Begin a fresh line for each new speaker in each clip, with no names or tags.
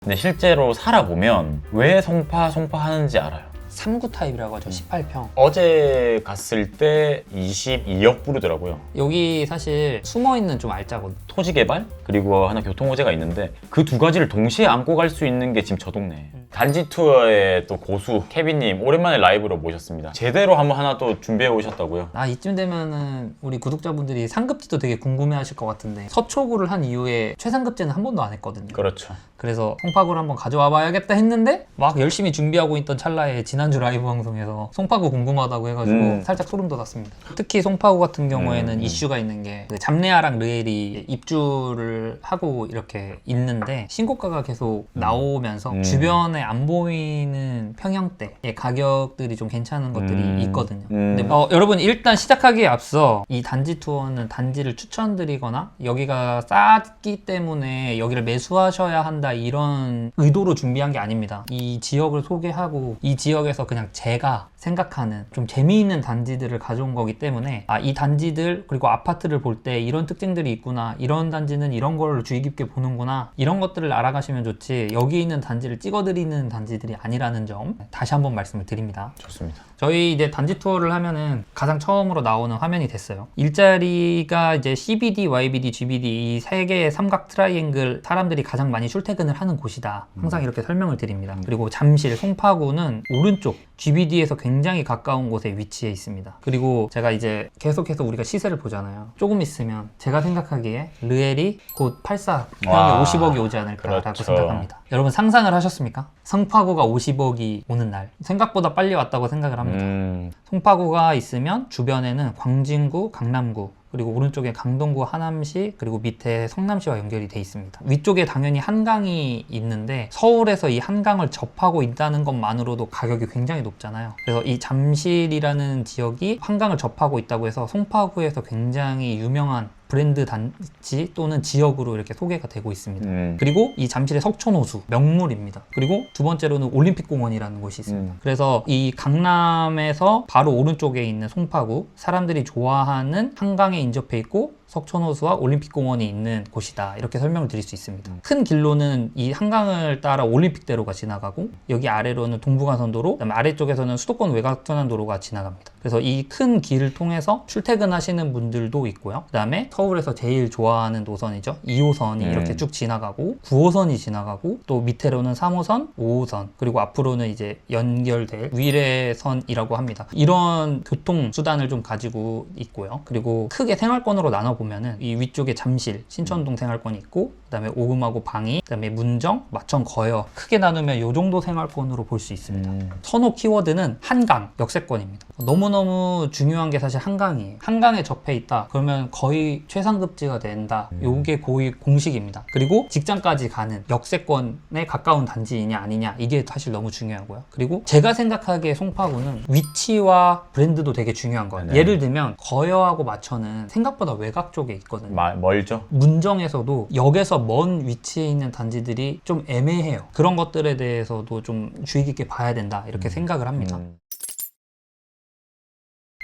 근데 실제로 살아보면 왜 송파 하는지 알아요.
3구 타입이라고 하죠. 18평.
어제 갔을 때 22억 부르더라고요.
여기 사실 숨어있는 좀 알짜거든.
토지 개발 그리고 하나 교통 호재가 있는데 그 두 가지를 동시에 안고 갈 수 있는 게 지금 저 동네. 단지 투어의 또 고수 케빈님 오랜만에 라이브로 모셨습니다. 제대로 한번 하나 또 준비해 오셨다고요?
이쯤 되면은 우리 구독자분들이 상급지도 되게 궁금해하실 것 같은데 서초구를 한 이후에 최상급제는 한 번도 안 했거든요.
그렇죠.
그래서 송파구를 한번 가져와 봐야겠다 했는데 막 열심히 준비하고 있던 찰나에 지난주 라이브 방송에서 송파구 궁금하다고 해가지고 살짝 소름 돋았습니다. 특히 송파구 같은 경우에는 이슈가 있는 게 그 잡내아랑 르엘이 입주를 하고 이렇게 있는데 신고가가 계속 나오면서 주변에 안 보이는 평형대의 가격들이 좀 괜찮은 것들이 있거든요. 근데 여러분 일단 시작하기에 앞서 이 단지 투어는 단지를 추천드리거나 여기가 싸기 때문에 여기를 매수하셔야 한다 이런 의도로 준비한 게 아닙니다. 이 지역을 소개하고 이 지역에서 그냥 제가 생각하는 좀 재미있는 단지들을 가져온 거기 때문에 이 단지들 그리고 아파트를 볼 때 이런 특징들이 있구나, 이런 단지는 이런 걸 주의 깊게 보는구나, 이런 것들을 알아가시면 좋지 여기 있는 단지를 찍어드리는 단지들이 아니라는 점 다시 한번 말씀을 드립니다.
좋습니다.
저희 이제 단지 투어를 하면은 가장 처음으로 나오는 화면이 됐어요. 일자리가 이제 CBD, YBD, GBD 이 세 개의 삼각 트라이앵글 사람들이 가장 많이 출퇴근을 하는 곳이다. 항상 이렇게 설명을 드립니다. 그리고 잠실, 송파구는 오른쪽 GBD에서 굉장히 가까운 곳에 위치해 있습니다. 그리고 제가 이제 계속해서 우리가 시세를 보잖아요. 조금 있으면 제가 생각하기에 르엘이 곧 84 평에 50억이 오지 않을까라고
그렇죠.
생각합니다. 여러분 상상을 하셨습니까? 송파구가 50억이 오는 날 생각보다 빨리 왔다고 생각을 합니다. 송파구가 있으면 주변에는 광진구, 강남구 그리고 오른쪽에 강동구, 하남시 그리고 밑에 성남시와 연결이 돼 있습니다. 위쪽에 당연히 한강이 있는데 서울에서 이 한강을 접하고 있다는 것만으로도 가격이 굉장히 높잖아요. 그래서 이 잠실이라는 지역이 한강을 접하고 있다고 해서 송파구에서 굉장히 유명한 브랜드 단지 또는 지역으로 이렇게 소개가 되고 있습니다. 그리고 이 잠실의 석촌호수 명물입니다. 그리고 두 번째로는 올림픽공원이라는 곳이 있습니다. 그래서 이 강남에서 바로 오른쪽에 있는 송파구 사람들이 좋아하는 한강에 인접해 있고 석촌호수와 올림픽공원이 있는 곳이다 이렇게 설명을 드릴 수 있습니다. 큰 길로는 이 한강을 따라 올림픽대로가 지나가고 여기 아래로는 동부간선도로 그다음에 아래쪽에서는 수도권 외곽순환도로가 지나갑니다. 그래서 이 큰 길을 통해서 출퇴근하시는 분들도 있고요. 그 다음에 서울에서 제일 좋아하는 노선이죠. 2호선이 이렇게 쭉 지나가고 9호선이 지나가고 또 밑으로는 3호선, 5호선 그리고 앞으로는 이제 연결될 위례선이라고 합니다. 이런 교통수단을 좀 가지고 있고요. 그리고 크게 생활권으로 나눠보면은 이 위쪽에 잠실, 신천동 생활권이 있고 그 다음에 오금하고 방이, 그 다음에 문정, 마천, 거여 크게 나누면 이 정도 생활권으로 볼 수 있습니다. 선호 키워드는 한강, 역세권입니다. 너무너무 중요한 게 사실 한강이에요. 한강에 접해 있다 그러면 거의 최상급지가 된다. 요게 거의 공식입니다. 그리고 직장까지 가는 역세권에 가까운 단지이냐 아니냐 이게 사실 너무 중요하고요. 그리고 제가 생각하기에 송파구는 위치와 브랜드도 되게 중요한 거예요. 예를 들면 거여하고 마천은 생각보다 외곽 쪽에 있거든요.
멀죠?
문정에서도 역에서 먼 위치에 있는 단지들이 좀 애매해요. 그런 것들에 대해서도 좀 주의 깊게 봐야 된다 이렇게 생각을 합니다.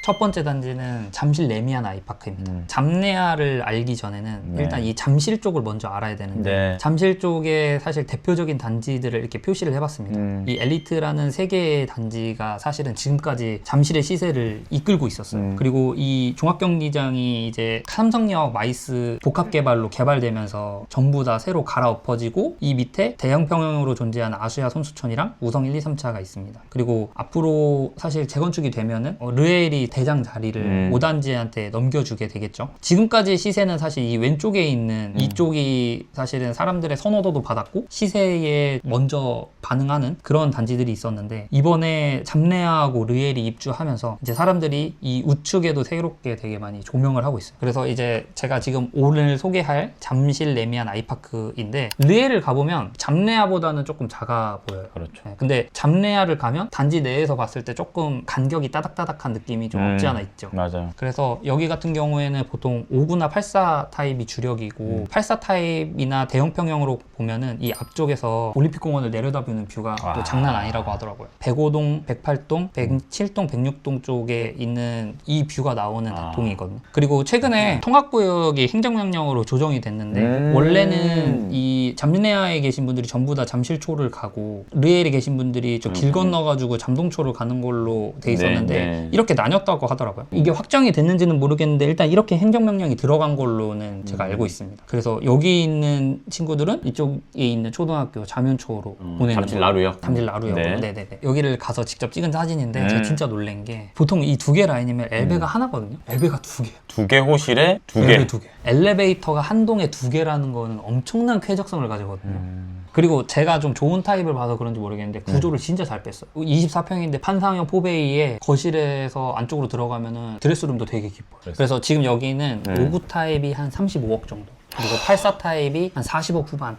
첫 번째 단지는 잠실 레미안 아이파크입니다. 잡내아를 알기 전에는 일단 이 잠실 쪽을 먼저 알아야 되는데 잠실 쪽에 사실 대표적인 단지들을 이렇게 표시를 해봤습니다. 이 엘리트라는 세 개의 단지가 사실은 지금까지 잠실의 시세를 이끌고 있었어요. 그리고 이 종합경기장이 이제 삼성역 마이스 복합개발로 개발되면서 전부 다 새로 갈아엎어지고 이 밑에 대형평형으로 존재하는 아수야 선수촌이랑 우성 1, 2, 3차가 있습니다. 그리고 앞으로 사실 재건축이 되면은 르엘이 대장 자리를 5단지한테 넘겨주게 되겠죠. 지금까지 시세는 사실 이 왼쪽에 있는 이쪽이 사실은 사람들의 선호도도 받았고 시세에 먼저 반응하는 그런 단지들이 있었는데 이번에 잡내아하고 르엘이 입주하면서 이제 사람들이 이 우측에도 새롭게 되게 많이 조명을 하고 있어요. 그래서 이제 제가 지금 오늘 소개할 잠실 레미안 아이파크인데 르엘을 가보면 잡내아보다는 조금 작아 보여요.
그렇죠.
근데 잡내아를 가면 단지 내에서 봤을 때 조금 간격이 따닥따닥한 느낌이 좀 없지 않아 있죠.
맞아요.
그래서 여기 같은 경우에는 보통 5구나 84 타입이 주력이고 84 타입이나 대형평형으로 보면은 이 앞쪽에서 올림픽공원을 내려다보는 뷰가 또 장난 아니라고 하더라고요. 105동, 108동, 107동, 106동 쪽에 있는 이 뷰가 나오는 동이거든요. 그리고 최근에 통합구역이 행정명령으로 조정이 됐는데 원래는 이 잠내하에 계신 분들이 전부 다 잠실초를 가고 르엘에 계신 분들이 저 길 건너가지고 잠동초를 가는 걸로 돼 있었는데 이렇게 나뉘었다고 하더라고요. 이게 확정이 됐는지는 모르겠는데 일단 이렇게 행정명령이 들어간 걸로는 제가 알고 있습니다. 그래서 여기 있는 친구들은 이쪽에 있는 초등학교 잠윤초로 보내는
잠실 나루역?
잠실 나루역. 네네네. 여기를 가서 직접 찍은 사진인데 제가 진짜 놀란 게 보통 이 두 개 라인이면 엘베가 하나거든요. 엘베가 두 개.
두 개 호실에 두 개.
엘베 두 개. 엘리베이터가 한 동에 두 개라는 거는 엄청난 쾌적성을 가지거든요. 그리고 제가 좀 좋은 타입을 봐서 그런지 모르겠는데 구조를 진짜 잘 뺐어요. 24평인데 판상형 포베이에 거실에서 안쪽으로 들어가면은 드레스룸도 되게 깊어요. 그래서 지금 여기는 5구 타입이 한 35억 정도, 그리고 84 타입이 한 40억 후반,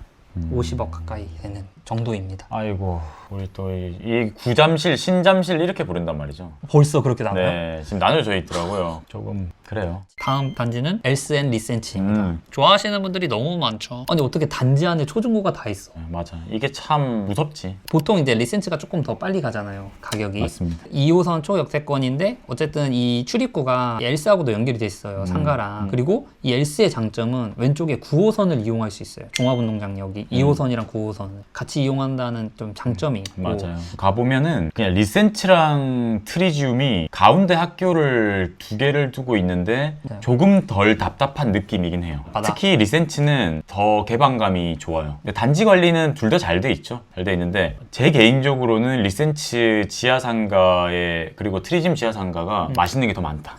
50억 가까이 되는 정도입니다.
아이고, 우리 또 이 구잠실, 신잠실 이렇게 부른단 말이죠.
벌써 그렇게 나와요?
네, 지금 나눠져 있더라고요. 조금 그래요.
다음 단지는 엘스앤 리센치입니다. 좋아하시는 분들이 너무 많죠. 아니 어떻게 단지 안에 초중고가 다 있어?
맞아. 이게 참 무섭지.
보통 이제 리센치가 조금 더 빨리 가잖아요, 가격이.
맞습니다.
2호선 초역세권인데 어쨌든 이 출입구가 엘스하고도 연결이 돼 있어요, 상가랑. 그리고 이 엘스의 장점은 왼쪽에 9호선을 이용할 수 있어요. 종합운동장역이 2호선이랑 9호선을 같이 이용한다는 좀 장점이 있고.
맞아요. 가보면은 그냥 리센치랑 트리지움이 가운데 학교를 두 개를 두고 있는데 조금 덜 답답한 느낌이긴 해요.
맞아.
특히 리센치는 더 개방감이 좋아요. 근데 단지 관리는 둘 다 잘 돼 있죠. 잘 돼 있는데 제 개인적으로는 리센치 지하상가에 그리고 트리지움 지하상가가 맛있는 게 더 많다.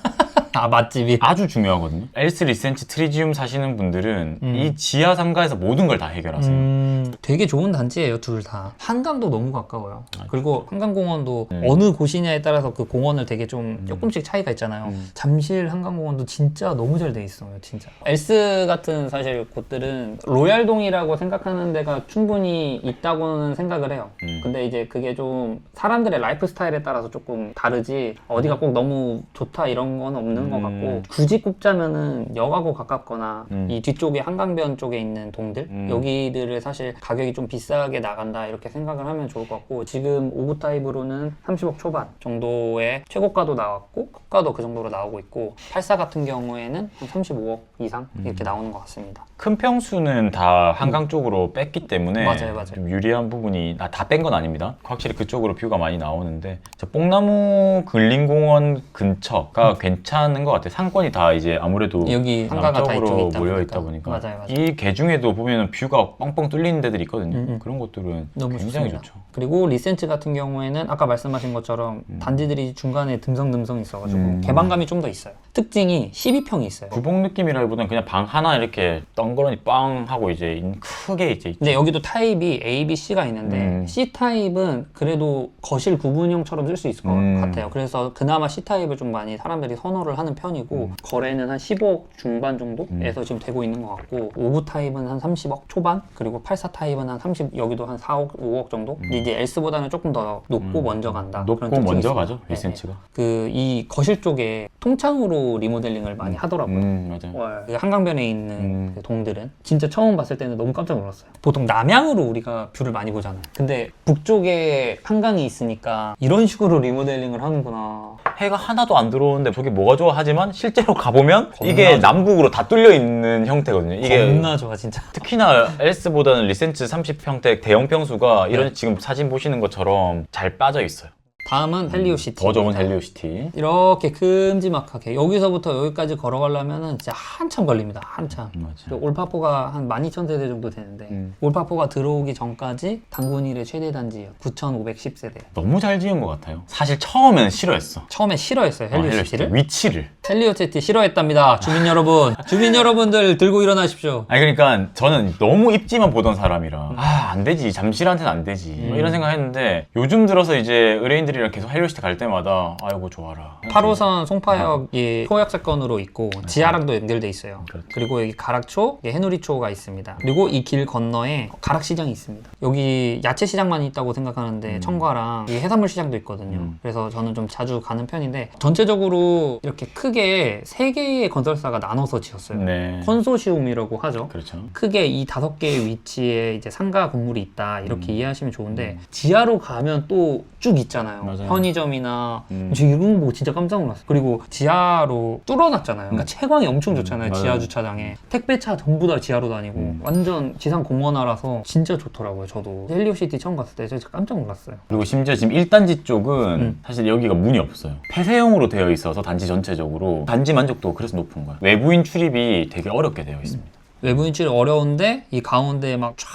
아, 맛집이.
아주 중요하거든요. 엘스 리센치 트리지움 사시는 분들은 이 지하 상가에서 모든 걸 다 해결하세요.
되게 좋은 단지예요, 둘 다. 한강도 너무 가까워요. 그리고 한강공원도 어느 곳이냐에 따라서 그 공원을 되게 좀 조금씩 차이가 있잖아요. 잠실 한강공원도 진짜 너무 잘 돼 있어요, 진짜. 엘스 같은 사실 곳들은 로얄동이라고 생각하는 데가 충분히 있다고는 생각을 해요. 근데 이제 그게 좀 사람들의 라이프 스타일에 따라서 조금 다르지 어디가 꼭 너무 좋다 이런 건 없는 것 같고, 굳이 꼽자면은 역하고 가깝거나 이 뒤쪽에 한강변 쪽에 있는 동들 여기들을 사실 가격이 좀 비싸게 나간다 이렇게 생각을 하면 좋을 것 같고, 지금 5구 타입으로는 30억 초반 정도의 최고가도 나왔고 고가도 그 정도로 나오고 있고, 84 같은 경우에는 한 35억 이상 이렇게 나오는 것 같습니다.
큰 평수는 다 한강 쪽으로 뺐기 때문에
맞아요.
좀 유리한 부분이 다 뺀 건 아닙니다. 확실히 그쪽으로 뷰가 많이 나오는데 저 뽕나무 근린공원 근처가 괜찮은 것 같아요. 상권이 다 이제 아무래도
여기 상가가 다 이쪽에 있다
모여 있다 보니까
맞아요.
이 개 중에도 보면 뷰가 뻥뻥 뚫리는 데들이 있거든요. 그런 것들은
너무
굉장히
좋습니다.
좋죠.
그리고 리센치 같은 경우에는 아까 말씀하신 것처럼 단지들이 중간에 듬성듬성 있어가지고 개방감이 좀 더 있어요. 특징이 12평이 있어요.
주봉 느낌이라기보다는 그냥 방 하나 이렇게 덩그러니 빵 하고 이제 크게 이제 있죠.
근데 여기도 타입이 A, B, C가 있는데 C 타입은 그래도 거실 구분형처럼 쓸 수 있을 것 같아요. 그래서 그나마 C 타입을 좀 많이 사람들이 선호를 하는 편이고 거래는 한 15억 중반 정도에서 지금 되고 있는 것 같고, 5구 타입은 한 30억 초반, 그리고 84 타입은 한 30, 여기도 한 4억, 5억 정도. 근데 이제 엘스보다는 조금 더 높고 먼저 간다.
높고
그런 특징이
먼저
있어요.
가죠, 리센치가.
이 거실 쪽에 통창으로 리모델링을 많이 하더라고요.
맞아요.
그 한강변에 있는 그 동들은 진짜 처음 봤을 때는 너무 깜짝 놀랐어요. 보통 남향으로 우리가 뷰를 많이 보잖아요. 근데 북쪽에 한강이 있으니까 이런 식으로 리모델링을 하는구나.
해가 하나도 안 들어오는데 저게 뭐가 좋아 하지만 실제로 가보면 이게
좋아.
남북으로 다 뚫려 있는 형태거든요. 이게
겁나 좋아 진짜.
특히나 엘스보다는 리센치 30평대 대형 평수가 이런 지금 사진 보시는 것처럼 잘 빠져 있어요.
다음은 헬리오시티.
더 좋은 헬리오시티.
이렇게 큼지막하게 여기서부터 여기까지 걸어가려면 진짜 한참 걸립니다. 한참.
맞아.
올파포가 한 12,000세대 정도 되는데 올파포가 들어오기 전까지 단군일의 최대 단지예요. 9,510세대.
너무 잘 지은 것 같아요. 사실 처음에는 싫어했어.
처음에 싫어했어요, 헬리오시티를.
위치를.
헬리오체티 싫어했답니다. 주민 여러분. 주민 여러분들 들고 일어나십시오.
아니 그러니까 저는 너무 입지만 보던 사람이라 안 되지, 잠실한테는 안 되지 뭐 이런 생각했는데 요즘 들어서 이제 의뢰인들이랑 계속 헬리오시티 갈 때마다 아이고 좋아라.
8호선 송파역이 초역세권으로 있고 지하랑도 연결돼 있어요.
그렇죠.
그리고 여기 가락초, 해누리초가 있습니다. 그리고 이 길 건너에 가락시장이 있습니다. 여기 야채시장만 있다고 생각하는데 청과랑 이 해산물 시장도 있거든요. 그래서 저는 좀 자주 가는 편인데 전체적으로 이렇게 크게 3개의 건설사가 나눠서 지었어요.
네.
컨소시움이라고 하죠.
그렇죠.
크게 이 5개의 위치에 이제 상가 건물이 있다 이렇게 이해하시면 좋은데 지하로 가면 또 쭉 있잖아요.
맞아요.
편의점이나 저 이런 거 진짜 깜짝 놀랐어요. 그리고 지하로 뚫어놨잖아요. 그러니까 채광이 엄청 좋잖아요.
맞아요.
지하 주차장에 택배차 전부 다 지하로 다니고 완전 지상 공원화라서 진짜 좋더라고요. 저도 헬리오시티 처음 갔을 때 진짜 깜짝 놀랐어요.
그리고 심지어 지금 1단지 쪽은 사실 여기가 문이 없어요. 폐쇄형으로 되어 있어서 단지 전체적으로 단지 만족도가 그래서 높은 거야. 외부인 출입이 되게 어렵게 되어 있습니다.
외부인 출입 어려운데 이 가운데 막 쫙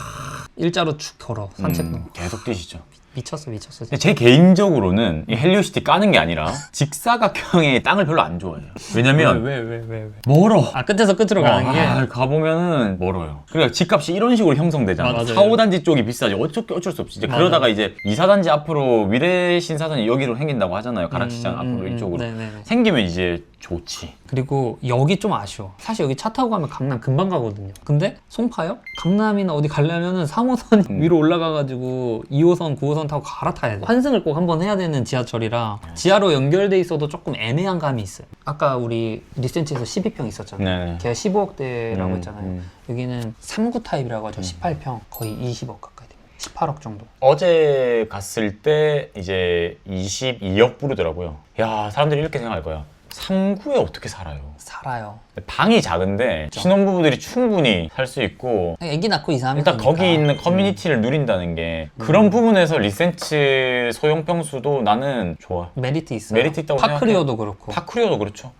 일자로 쭉 걸어 산책로.
계속 뛰시죠.
미쳤어.
근데 제 개인적으로는 이 헬리오시티 까는 게 아니라 직사각형의 땅을 별로 안 좋아해요. 왜냐면
왜?
멀어.
끝에서 끝으로 가는 게
가보면은 멀어요. 그러니까 집값이 이런 식으로 형성되잖아.
맞아요.
4, 5단지 쪽이 비싸지. 어쩔 수 없이. 이제
맞아요.
그러다가 이제 2, 4단지 앞으로 위례 신사선이 여기로 생긴다고 하잖아요. 가락시장 앞으로 이쪽으로.
네네네.
생기면 이제 좋지.
그리고 여기 좀 아쉬워. 사실 여기 차 타고 가면 강남 금방 가거든요. 근데 송파역? 강남이나 어디 가려면은 3호선 위로 올라가가지고 2호선, 9호선 타고 갈아타야 돼. 환승을 꼭 한번 해야 되는 지하철이라 지하로 연결돼 있어도 조금 애매한 감이 있어요. 아까 우리 리센치에서 12평 있었잖아요.
네.
걔가 15억대라고 했잖아요. 여기는 3구 타입이라고 하죠. 18평. 거의 20억 가까이 됩니다. 18억 정도.
어제 갔을 때 이제 22억 부르더라고요. 야, 사람들이 이렇게 생각할 거야. 3구에 어떻게 살아요?
살아요.
방이 작은데 신혼부부들이 충분히 살 수 있고
애기 낳고 이사하면
일단
되니까.
거기 있는 커뮤니티를 누린다는 게 그런 부분에서 리센치 소형평수도 나는 좋아.
메리트 있어요.
메리트 있다고
파크리오도 그렇고.
파크리오도 그렇죠.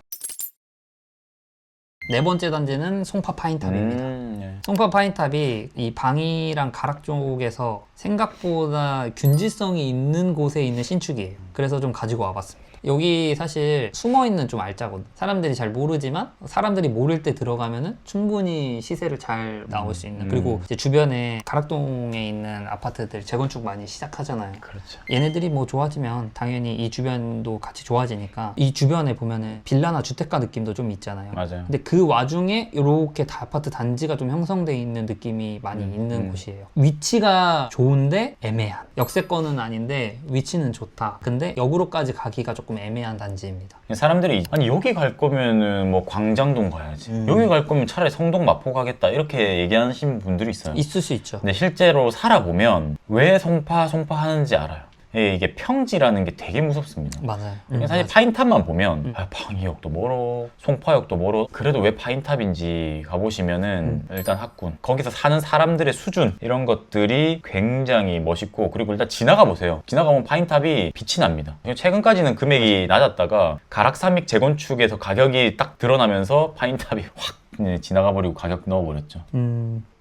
네 번째 단지는 송파 파인탑입니다.
네.
송파 파인탑이 이 방이랑 가락 쪽에서 생각보다 균지성이 있는 곳에 있는 신축이에요. 그래서 좀 가지고 와봤습니다. 여기 사실 숨어있는 좀 알짜거든. 사람들이 잘 모르지만 사람들이 모를 때 들어가면은 충분히 시세를 잘 나올 수 있는. 그리고 이제 주변에 가락동에 있는 아파트들 재건축 많이 시작하잖아요.
그렇죠.
얘네들이 뭐 좋아지면 당연히 이 주변도 같이 좋아지니까 이 주변에 보면은 빌라나 주택가 느낌도 좀 있잖아요.
맞아요.
근데 그 와중에 이렇게 다 아파트 단지가 좀 형성돼 있는 느낌이 많이 있는 곳이에요. 위치가 좋은데 애매한. 역세권은 아닌데 위치는 좋다. 근데 역으로까지 가기가 조금 애매한 단지입니다.
사람들이 아니 여기 갈 거면은 뭐 광장동 가야지. 여기 갈 거면 차라리 성동 마포 가겠다 이렇게 얘기하시는 분들이 있어요.
있을 수 있죠.
근데 실제로 살아보면 왜 송파 하는지 알아요. 이게 평지라는 게 되게 무섭습니다.
맞아요.
사실 파인탑만 보면 방이역도 멀어, 송파역도 멀어. 그래도 왜 파인탑인지 가보시면은 일단 학군, 거기서 사는 사람들의 수준 이런 것들이 굉장히 멋있고 그리고 일단 지나가 보세요. 지나가면 파인탑이 빛이 납니다. 최근까지는 금액이 낮았다가 가락삼익 재건축에서 가격이 딱 드러나면서 파인탑이 확 지나가 버리고 가격 넣어버렸죠.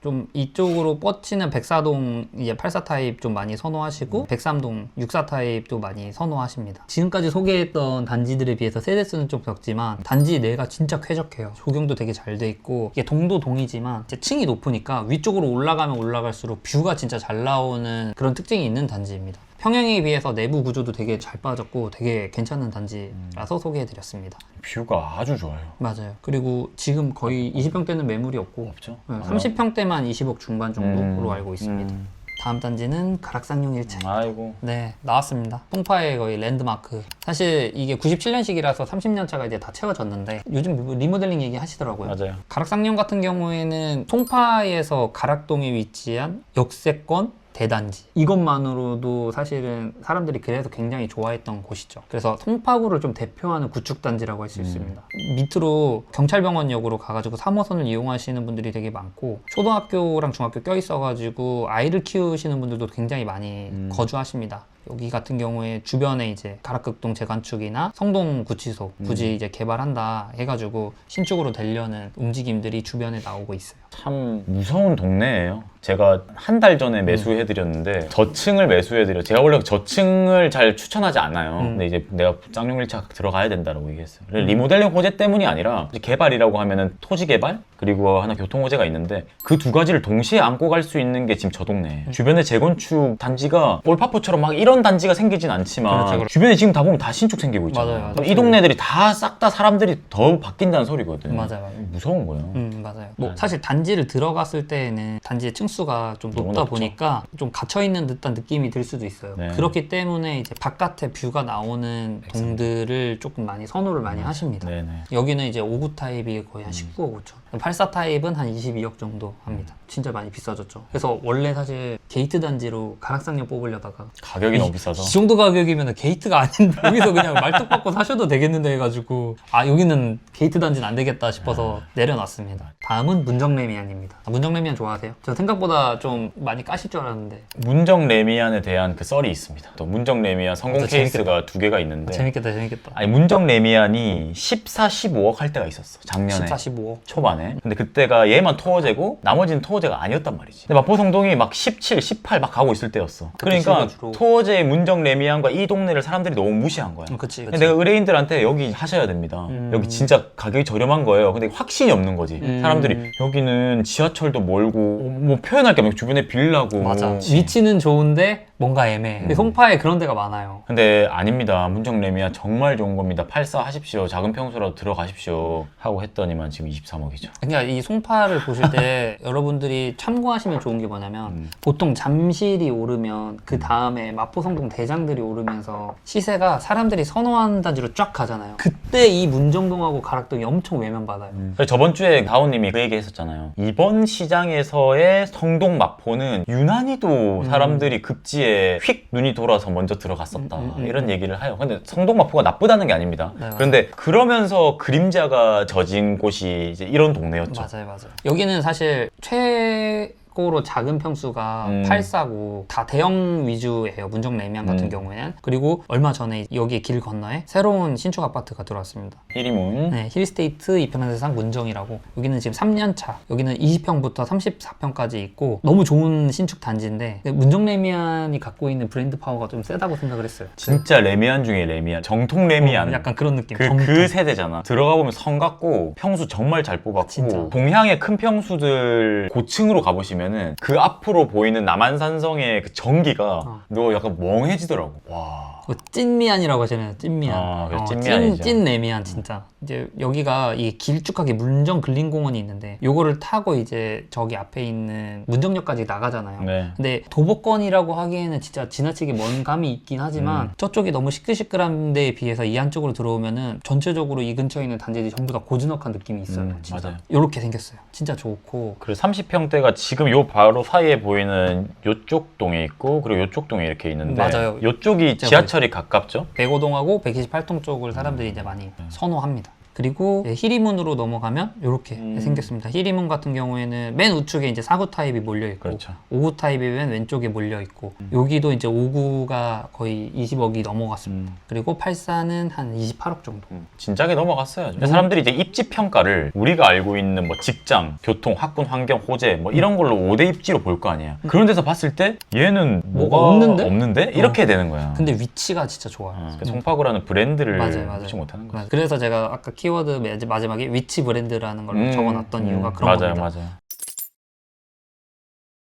좀 이쪽으로 뻗치는 백사동 이제 84 타입 좀 많이 선호하시고 백삼동 64 타입도 많이 선호하십니다. 지금까지 소개했던 단지들에 비해서 세대수는 좀 적지만 단지 내가 진짜 쾌적해요. 조경도 되게 잘 돼 있고 이게 동도 동이지만 이제 층이 높으니까 위쪽으로 올라가면 올라갈수록 뷰가 진짜 잘 나오는 그런 특징이 있는 단지입니다. 평형에 비해서 내부 구조도 되게 잘 빠졌고 되게 괜찮은 단지라서 소개해드렸습니다.
뷰가 아주 좋아요.
맞아요. 그리고 지금 거의 20평대는 매물이 없고
없죠?
30평대만 20억 중반 정도로 알고 있습니다. 다음 단지는 가락상용 1층.
아이고.
네, 나왔습니다. 송파의 거의 랜드마크. 사실 이게 97년식이라서 30년 차가 이제 다 채워졌는데 요즘 리모델링 얘기 하시더라고요.
맞아요.
가락상용 같은 경우에는 송파에서 가락동에 위치한 역세권 대단지. 이것만으로도 사실은 사람들이 그래서 굉장히 좋아했던 곳이죠. 그래서 송파구를 좀 대표하는 구축단지라고 할 수 있습니다. 밑으로 경찰병원역으로 가가지고 3호선을 이용하시는 분들이 되게 많고 초등학교랑 중학교 껴있어가지고 아이를 키우시는 분들도 굉장히 많이 거주하십니다. 여기 같은 경우에 주변에 이제 가락극동 재건축이나 성동 구치소 굳이 이제 개발한다 해가지고 신축으로 되려는 움직임들이 주변에 나오고 있어요.
참 무서운 동네예요. 제가 한 달 전에 매수해드렸는데 저층을 매수해드려. 제가 원래 저층을 잘 추천하지 않아요. 근데 이제 내가 쌍용 1차 들어가야 된다고 얘기했어요. 리모델링 호재 때문이 아니라 개발이라고 하면은 토지 개발 그리고 하나 교통 호재가 있는데 그 두 가지를 동시에 안고 갈 수 있는 게 지금 저 동네. 주변에 재건축 단지가 올파포처럼 막 이런 단지가 생기진 않지만
그렇죠.
주변에 지금 다 보면 다 신축 생기고 있잖아요.
맞아요.
이 동네들이 다 싹 다 사람들이 더 바뀐다는 소리거든.
맞아요.
무서운 거예요.
맞아요. 뭐 사실 단지를 들어갔을 때는 단지의 층수가 좀
너무
높다
높죠.
보니까 좀 갇혀있는 듯한 느낌이 들 수도 있어요.
네.
그렇기 때문에 이제 바깥에 뷰가 나오는 동들을 조금 많이 선호를 많이 하십니다.
네네.
여기는 이제 5구 타입이 거의 한 19억 5천. 84 타입은 한 22억 정도 합니다. 진짜 많이 비싸졌죠. 그래서 원래 사실 게이트 단지로 가락상용 뽑으려다가
가격이 너무 비싸서.
이 정도 가격이면 게이트가 아닌데 여기서 그냥 말뚝 받고 사셔도 되겠는데 해가지고 아 여기는 게이트 단지는 안 되겠다 싶어서 내려놨습니다. 다음은 문정레미안입니다. 문정레미안 좋아하세요? 저 생각보다 좀 많이 까실 줄 알았는데
문정 레미안에 대한 그 썰이 있습니다. 또 문정 레미안 성공
아,
케이스가 두 개가 있는데
재밌겠다 재밌겠다.
아니 문정 레미안이 14, 15억 할 때가 있었어. 작년에
14, 15억.
초반에. 근데 그때가 얘만 토어제고 나머지는 토어제가 아니었단 말이지. 근데 마포성동이 막 17, 18 막 가고 있을 때였어. 그러니까
주로.
토어제 문정 레미안과 이 동네를 사람들이 너무 무시한 거야.
그치.
근데 내가 의뢰인들한테 여기 하셔야 됩니다. 여기 진짜 가격이 저렴한 거예요. 근데 확신이 없는 거지. 사람들이 여기는 지하철도 멀고 뭐 표현할 게 없고 주변에 빌라고.
맞아. 위치는 좋은데 뭔가 애매해. 근데 송파에 그런 데가 많아요.
근데 아닙니다. 문정 레미안 정말 좋은 겁니다. 84 하십시오. 작은 평수라도 들어가십시오. 하고 했더니만 지금 23억이죠.
그러니까 이 송파를 보실 때 여러분들이 참고하시면 좋은 게 뭐냐면 보통 잠실이 오르면 그 다음에 마포성동 대장들이 오르면서 시세가 사람들이 선호하는 단지로 쫙 가잖아요. 그때 이 문정동하고 가락동이 엄청 외면받아요.
그래서 저번 주에 다운님이 그 얘기 했었잖아요. 이번 시장에서의 성동 마포는 유난히도 사람들이 급지에 휙 눈이 돌아서 먼저 들어갔었다. 이런 얘기를 해요. 근데 성동 마포가 나쁘다는 게 아닙니다.
네,
그런데 그러면서 그림자가 젖은 곳이 이제 이런 동네였죠.
맞아요, 맞아요. 여기는 사실 최고로 작은 평수가 8사고 다 대형 위주예요. 문정 레미안 같은 경우에는. 그리고 얼마 전에 여기 길 건너에 새로운 신축 아파트가 들어왔습니다.
히리문.
네, 힐스테이트 이편한 세상 문정이라고. 여기는 지금 3년 차. 여기는 20평부터 34평까지 있고 너무 좋은 신축 단지인데 문정 레미안이 갖고 있는 브랜드 파워가 좀 세다고 생각을 했어요.
진짜 레미안 중에 레미안. 정통 레미안.
약간 그런 느낌.
그 세대잖아. 들어가 보면 성 같고 평수 정말 잘 뽑았고
진짜.
동향의 큰 평수들 고층으로 가보시면은 그 앞으로 보이는 남한산성의 그 전기가 너 약간 멍해지더라고. 와.
찐미안이라고 하잖아요. 찐미안.
아, 그래, 찐미안이죠.
찐 레미안 진짜. 이제 여기가 이 길쭉하게 문정 근린공원이 있는데 요거를 타고 이제 저기 앞에 있는 문정역까지 나가잖아요.
네.
근데 도보권이라고 하기에는 진짜 지나치게 먼 감이 있긴 하지만 저쪽이 너무 시끌시끌한 데에 비해서 이 안쪽으로 들어오면은 전체적으로 이 근처에 있는 단지들이 전부 다 고즈넉한 느낌이 있어요. 진짜.
맞아요.
요렇게 생겼어요. 진짜 좋고.
그리고 30평대가 지금 요 바로 사이에 보이는 요쪽 동에 있고 그리고 요쪽 동에 이렇게 있는데
맞아요.
요쪽이 지하철이 가깝죠?
105동하고 128동 쪽을 사람들이 이제 많이 선호합니다. 그리고 히리문으로 넘어가면 이렇게 생겼습니다. 히리문 같은 경우에는 맨 우측에 이제 4구 타입이 몰려 있고,
그렇죠.
5구 타입이 맨 왼쪽에 몰려 있고, 여기도 이제 5구가 거의 20억이 넘어갔습니다. 그리고 84는 한 28억 정도.
진작에 넘어갔어요. 사람들이 이제 입지 평가를 우리가 알고 있는 뭐 직장, 교통, 학군, 환경, 호재 뭐 이런 걸로 5대 입지로 볼 거 아니야. 그런 데서 봤을 때 얘는 뭐가 없는데? 이렇게 되는 거야.
근데 위치가 진짜 좋아요.
그러니까 송파구라는 브랜드를
맞아요.
무시 못하는 거야.
맞아요. 그래서 제가 아까 키워드 마지막에 위치 브랜드라는 걸 적어놨던 이유가 그런 겁니다.
맞아요.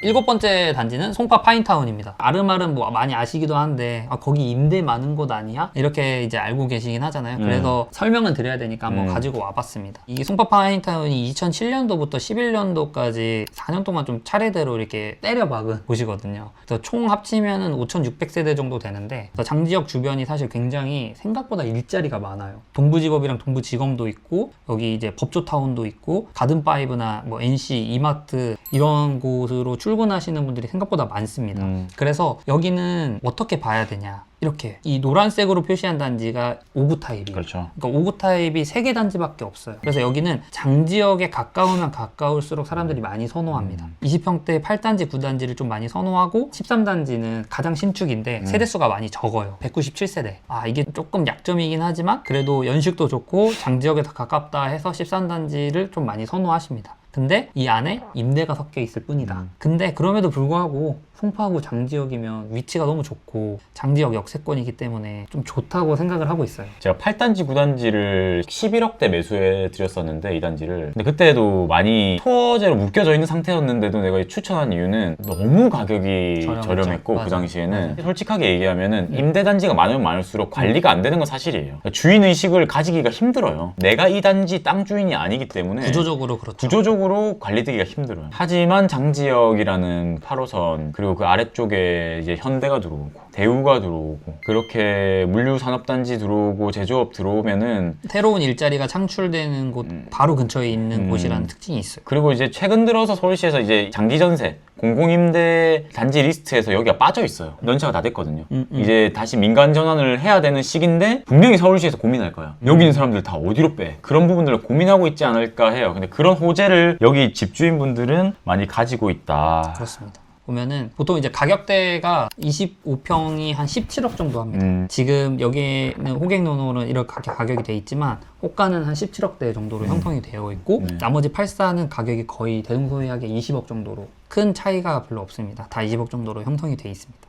7번째 단지는 송파 파인타운입니다. 아름아름 뭐 많이 아시기도 한데 거기 임대 많은 곳 아니야? 이렇게 이제 알고 계시긴 하잖아요. 그래서 설명은 드려야 되니까 한번 가지고 와봤습니다. 이 송파 파인타운이 2007년도부터 11년도까지 4년 동안 좀 차례대로 이렇게 때려박은 곳이거든요. 그래서 총 합치면은 5,600세대 정도 되는데 장지역 주변이 사실 굉장히 생각보다 일자리가 많아요. 동부지법이랑 동부지검도 있고 여기 이제 법조타운도 있고 가든파이브나 뭐 NC, 이마트 이런 곳으로 출근하시는 분들이 생각보다 많습니다. 그래서 여기는 어떻게 봐야 되냐? 이렇게 이 노란색으로 표시한 단지가 5구 타입이에요.
그렇죠.
그러니까 5구 타입이 3개 단지밖에 없어요. 그래서 여기는 장지역에 가까우면 가까울수록 사람들이 많이 선호합니다. 20평대 8단지, 9단지를 좀 많이 선호하고 13단지는 가장 신축인데 세대수가 많이 적어요. 197세대. 이게 조금 약점이긴 하지만 그래도 연식도 좋고 장지역에 더 가깝다 해서 13단지를 좀 많이 선호하십니다. 근데 이 안에 임대가 섞여 있을 뿐이다. 근데 그럼에도 불구하고 송파구 장지역이면 위치가 너무 좋고 장지역 역세권이기 때문에 좀 좋다고 생각을 하고 있어요.
제가 8단지, 9단지를 11억대 매수해 드렸었는데 이 단지를. 근데 그때도 많이 토어제로 묶여져 있는 상태였는데도 내가 추천한 이유는 너무 가격이 저렴했고
맞아.
그 당시에는
맞아.
솔직하게 얘기하면은 임대단지가 많으면 많을수록 관리가 안 되는 건 사실이에요. 그러니까 주인의식을 가지기가 힘들어요. 내가 이 단지 땅 주인이 아니기 때문에
구조적으로 그렇죠.
구조적으로 관리되기가 힘들어요. 하지만 장지역이라는 8호선 그리고 그 아래쪽에 이제 현대가 들어오고 대우가 들어오고 그렇게 물류산업단지 들어오고 제조업 들어오면은
새로운 일자리가 창출되는 곳 바로 근처에 있는 곳이라는 특징이 있어요.
그리고 이제 최근 들어서 서울시에서 이제 장기전세 공공임대 단지 리스트에서 여기가 빠져 있어요. 연차가 다 됐거든요. 이제 다시 민간 전환을 해야 되는 시기인데 분명히 서울시에서 고민할 거야. 여기 있는 사람들 다 어디로 빼? 그런 부분들을 고민하고 있지 않을까 해요. 근데 그런 호재를 여기 집주인분들은 많이 가지고 있다.
그렇습니다. 보면은 보통 이제 가격대가 25평이 한 17억 정도 합니다. 지금 여기는 호객노노는 이렇게 가격이 돼 있지만 호가는 한 17억대 정도로 형성이 되어 있고 나머지 8사는 가격이 거의 대동소이하게 20억 정도로 큰 차이가 별로 없습니다. 다 20억 정도로 형성이 돼 있습니다.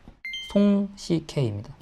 송CK입니다.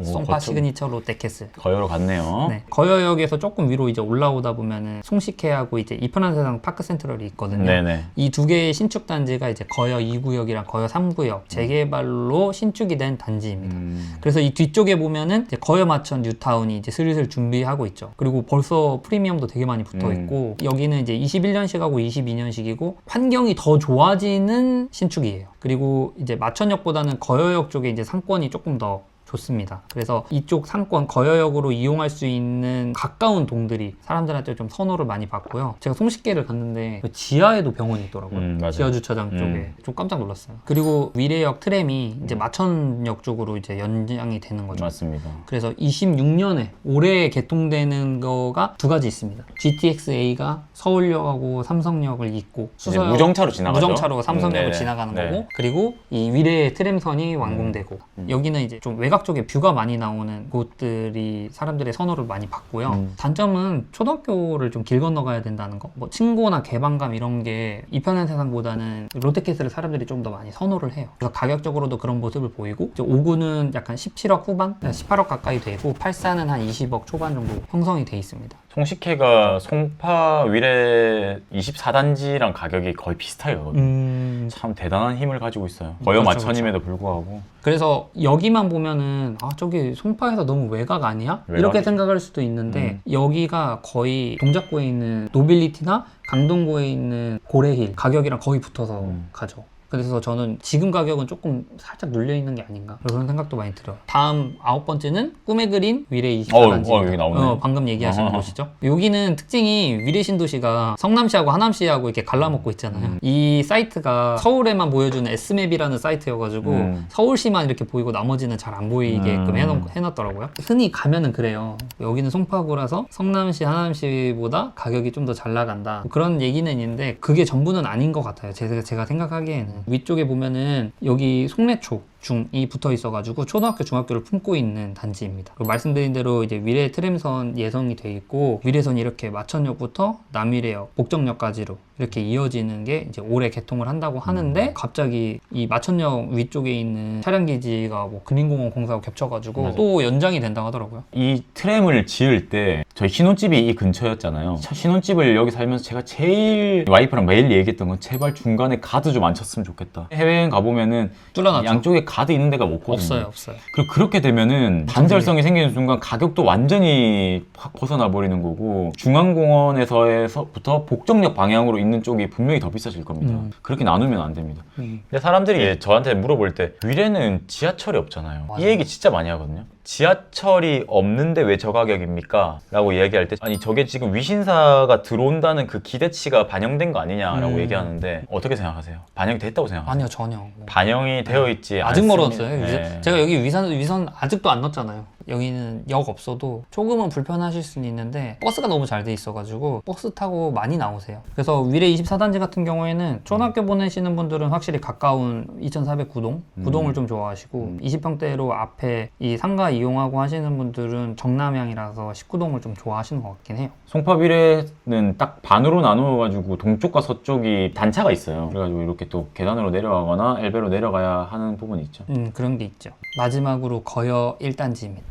송파 시그니처 롯데캐슬.
거여로 갔네요.
네, 거여역에서 조금 위로 이제 올라오다 보면은 송CK하고 이제 이 편한 세상 파크 센트럴이 있거든요.
네네.
이 두 개의 신축 단지가 이제 거여 2구역이랑 거여 3구역 재개발로 신축이 된 단지입니다. 그래서 이 뒤쪽에 보면은 이제 거여 마천 뉴타운이 이제 슬슬 준비하고 있죠. 그리고 벌써 프리미엄도 되게 많이 붙어 있고 여기는 이제 21년식하고 22년식이고 환경이 더 좋아지는 신축이에요. 그리고 이제 마천역보다는 거여역 쪽에 이제 상권이 조금 더 좋습니다. 그래서 이쪽 상권 거여역으로 이용할 수 있는 가까운 동들이 사람들한테 좀 선호를 많이 받고요. 제가 송식계를 갔는데 그 지하에도 병원이 있더라고요. 지하 주차장 쪽에 좀 깜짝 놀랐어요. 그리고 위례역 트램이 이제 마천역 쪽으로 이제 연장이 되는 거죠.
맞습니다.
그래서 26년에 올해 개통되는 거가 두 가지 있습니다. GTX-A가 서울역하고 삼성역을 잇고 수서역
무정차로 지나가죠.
무정차로 삼성역을 지나가는 거고 그리고 이 위례 트램선이 완공되고 여기는 이제 좀 외곽 쪽에 뷰가 많이 나오는 곳들이 사람들의 선호를 많이 받고요. 단점은 초등학교를 좀 길 건너가야 된다는 거. 뭐 층고나 개방감 이런 게 이편한 세상보다는 롯데캐슬을 사람들이 좀 더 많이 선호를 해요. 그래서 가격적으로도 그런 모습을 보이고 5구는 약간 17억 후반, 18억 가까이 되고 84는 한 20억 초반 정도 형성이 돼 있습니다.
송식회가 송파 위례 24단지랑 가격이 거의 비슷하거든요. 참 대단한 힘을 가지고 있어요. 거여 마천임에도 불구하고.
그래서 여기만 보면은 아 저기 송파에서 너무 외곽 아니야? 이렇게 생각할 수도 있는데 여기가 거의 동작구에 있는 노빌리티나 강동구에 있는 고래힐 가격이랑 거의 붙어서 가죠. 그래서 저는 지금 가격은 조금 살짝 눌려있는 게 아닌가 그런 생각도 많이 들어요. 다음 9번째는 꿈의 그린 위례 24단지.
여기 나오네.
방금 얘기하신 곳이죠. 여기는 특징이 위례 신도시가 성남시하고 하남시하고 이렇게 갈라먹고 있잖아요. 이 사이트가 서울에만 보여주는 S맵이라는 사이트여가지고 서울시만 이렇게 보이고 나머지는 잘 안 보이게끔 해놨더라고요. 흔히 가면은 그래요. 여기는 송파구라서 성남시, 하남시보다 가격이 좀 더 잘 나간다. 그런 얘기는 있는데 그게 전부는 아닌 것 같아요. 제가 생각하기에는. 위쪽에 보면은 여기 송내초 중이 붙어 있어가지고 초등학교, 중학교를 품고 있는 단지입니다. 그리고 말씀드린 대로 이제 위례 트램선 예성이 돼 있고 위례선이 이렇게 마천역부터 남위례역, 복정역까지로 이렇게 이어지는 게 이제 올해 개통을 한다고 하는데 갑자기 이 마천역 위쪽에 있는 차량기지가 뭐 근인공원 공사하고 겹쳐가지고 또 연장이 된다고 하더라고요.
이 트램을 지을 때 저희 신혼집이 이 근처였잖아요. 신혼집을 여기 살면서 제가 제일 와이프랑 매일 얘기했던 건 제발 중간에 가드 좀 안 쳤으면 좋겠다. 해외여행 가보면은
뚫어놨죠.
양쪽에 가드 있는 데가 없거든요.
없어요.
그리고 그렇게 되면은 단절성이 생기는 순간 가격도 완전히 확 벗어나 버리는 거고 중앙공원에서부터 복정역 방향으로 있는 쪽이 분명히 더 비싸질 겁니다. 그렇게 나누면 안 됩니다. 근데 사람들이 저한테 물어볼 때 위례는 지하철이 없잖아요.
맞아요.
이 얘기 진짜 많이 하거든요. 지하철이 없는데 왜 저 가격입니까? 라고 이야기할 때 아니 저게 지금 위신사가 들어온다는 그 기대치가 반영된 거 아니냐라고 얘기하는데 어떻게 생각하세요? 반영이 됐다고 생각하세요?
아니요, 전혀.
반영이 되어 있지
아직
않습니다.
멀었어요.
네.
제가 여기 위선 아직도 안 넣었잖아요. 여기는 역 없어도 조금은 불편하실 수는 있는데 버스가 너무 잘 돼 있어가지고 버스 타고 많이 나오세요. 그래서 위례 24단지 같은 경우에는 초등학교 보내시는 분들은 확실히 가까운 2409동, 구동을 좀 좋아하시고 20평대로 앞에 이 상가 이용하고 하시는 분들은 정남향이라서 19동을 좀 좋아하시는 것 같긴 해요.
송파 위례는 딱 반으로 나누어가지고 동쪽과 서쪽이 단차가 있어요. 그래가지고 이렇게 또 계단으로 내려가거나 엘베로 내려가야 하는 부분이 있죠.
그런 게 있죠. 마지막으로 거여 1단지입니다.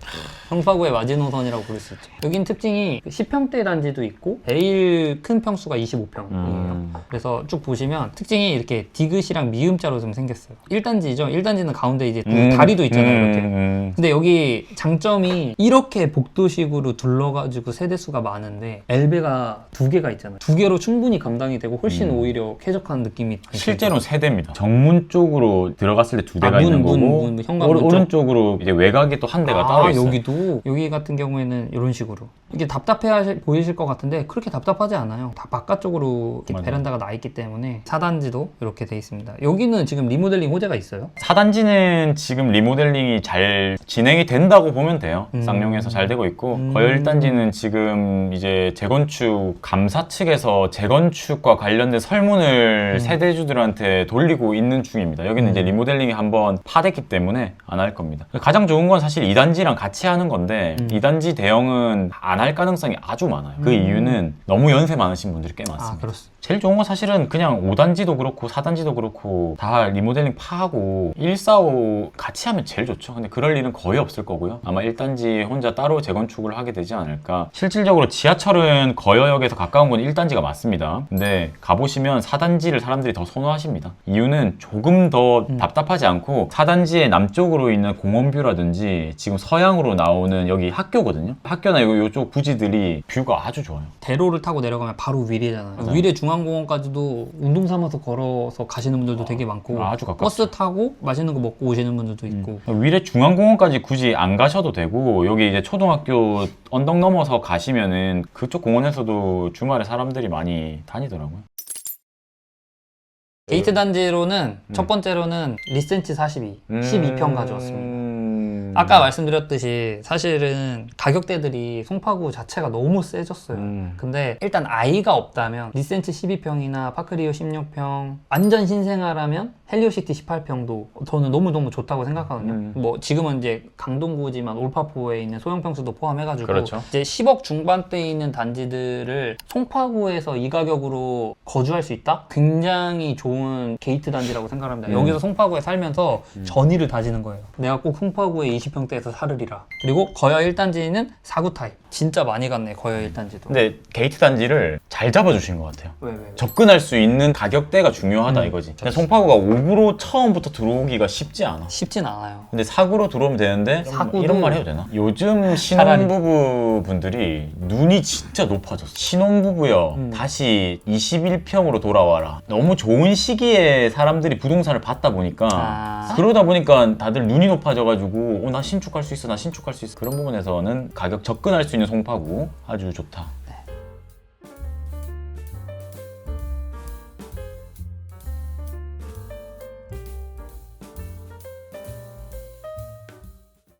송파구의 마지노선이라고 부를 수 있죠. 여긴 특징이 10평대 단지도 있고 제일 큰 평수가 25평이에요. 그래서 쭉 보시면 특징이 이렇게 디귿이랑 미음자로 좀 생겼어요. 1단지죠. 1단지는 가운데 이제 다리도 있잖아요. 이렇게. 근데 여기 장점이 이렇게 복도식으로 둘러가지고 세대수가 많은데 엘베가 2개가 있잖아요. 2개로 충분히 감당이 되고 훨씬 오히려 쾌적한 느낌이
실제로는 3대입니다. 정문 쪽으로 들어갔을 때 2대가 있는 거고
현관문 쪽?
오른쪽으로 이제 외곽에 또 한 대가 따로 있어요.
여기 같은 경우에는 이런 식으로 이게 답답해 보이실 것 같은데 그렇게 답답하지 않아요. 다 바깥쪽으로 이렇게 베란다가 나 있기 때문에 4단지도 이렇게 돼 있습니다. 여기는 지금 리모델링 호재가 있어요?
4단지는 지금 리모델링이 잘 진행이 된다고 보면 돼요. 쌍용에서 잘 되고 있고 거여 1단지는 지금 이제 재건축 감사 측에서 재건축과 관련된 설문을 세대주들한테 돌리고 있는 중입니다. 여기는 이제 리모델링이 한번 파됐기 때문에 안 할 겁니다. 가장 좋은 건 사실 2단지랑 같이 하는 건데 2단지 대형은 안 할 가능성이 아주 많아요. 그 이유는 너무 연세 많으신 분들이 꽤 많습니다.
그렇습니다.
제일 좋은 건 사실은 그냥 5단지도 그렇고 4단지도 그렇고 다 리모델링 파하고 145 같이 하면 제일 좋죠. 근데 그럴 일은 거의 없을 거고요. 아마 1단지 혼자 따로 재건축을 하게 되지 않을까. 실질적으로 지하철은 거여역에서 가까운 건 1단지가 맞습니다. 근데 가보시면 4단지를 사람들이 더 선호하십니다. 이유는 조금 더 답답하지 않고 4단지의 남쪽으로 있는 공원뷰라든지 지금 서양으로 나오는 여기 학교거든요. 학교나 이쪽 부지들이 뷰가 아주 좋아요.
대로를 타고 내려가면 바로 위례잖아요. 위례 중앙공원까지도 운동 삼아서 걸어서 가시는 분들도 되게 많고
아주 가깝죠.
버스 타고 맛있는 거 먹고 오시는 분들도 있고
위례 중앙공원까지 굳이 안 가셔도 되고 여기 이제 초등학교 언덕 넘어서 가시면은 그쪽 공원에서도 주말에 사람들이 많이 다니더라고요.
게이트 단지로는 첫 번째로는 리센치 42, 12평 가져왔습니다. 아까 말씀드렸듯이 사실은 가격대들이 송파구 자체가 너무 세졌어요. 근데 일단 아이가 없다면 리센치 12평이나 파크리오 16평 완전 신생아라면 헬리오시티 18평도 저는 너무너무 좋다고 생각하거든요. 뭐 지금은 이제 강동구지만 올파포에 있는 소형평수도 포함해가지고
그렇죠.
이제 10억 중반대에 있는 단지들을 송파구에서 이 가격으로 거주할 수 있다? 굉장히 좋은 게이트 단지라고 생각합니다. 여기서 송파구에 살면서 전의를 다지는 거예요. 내가 꼭 송파구에 20평대에서 살으리라. 그리고 거여 1단지는 4구 타입. 진짜 많이 갔네, 거여 1단지도.
근데 게이트 단지를 잘 잡아주신 것 같아요.
왜?
접근할 수 있는 가격대가 중요하다 이거지. 근데 송파구가 5구로 처음부터 들어오기가 쉽지 않아.
쉽진 않아요.
근데 4구로 들어오면 되는데
사구도-
이런 말 해도 되나? 요즘 신혼부부 분들이 눈이 진짜 높아졌어. 신혼부부여 다시 21평으로 돌아와라. 너무 좋은 시기에 사람들이 부동산을 받다 보니까 그러다 보니까 다들 눈이 높아져가지고 나 신축할 수 있어, 나 신축할 수 있어. 그런 부분에서는 가격 접근할 수 있는 송파구 아주 좋다.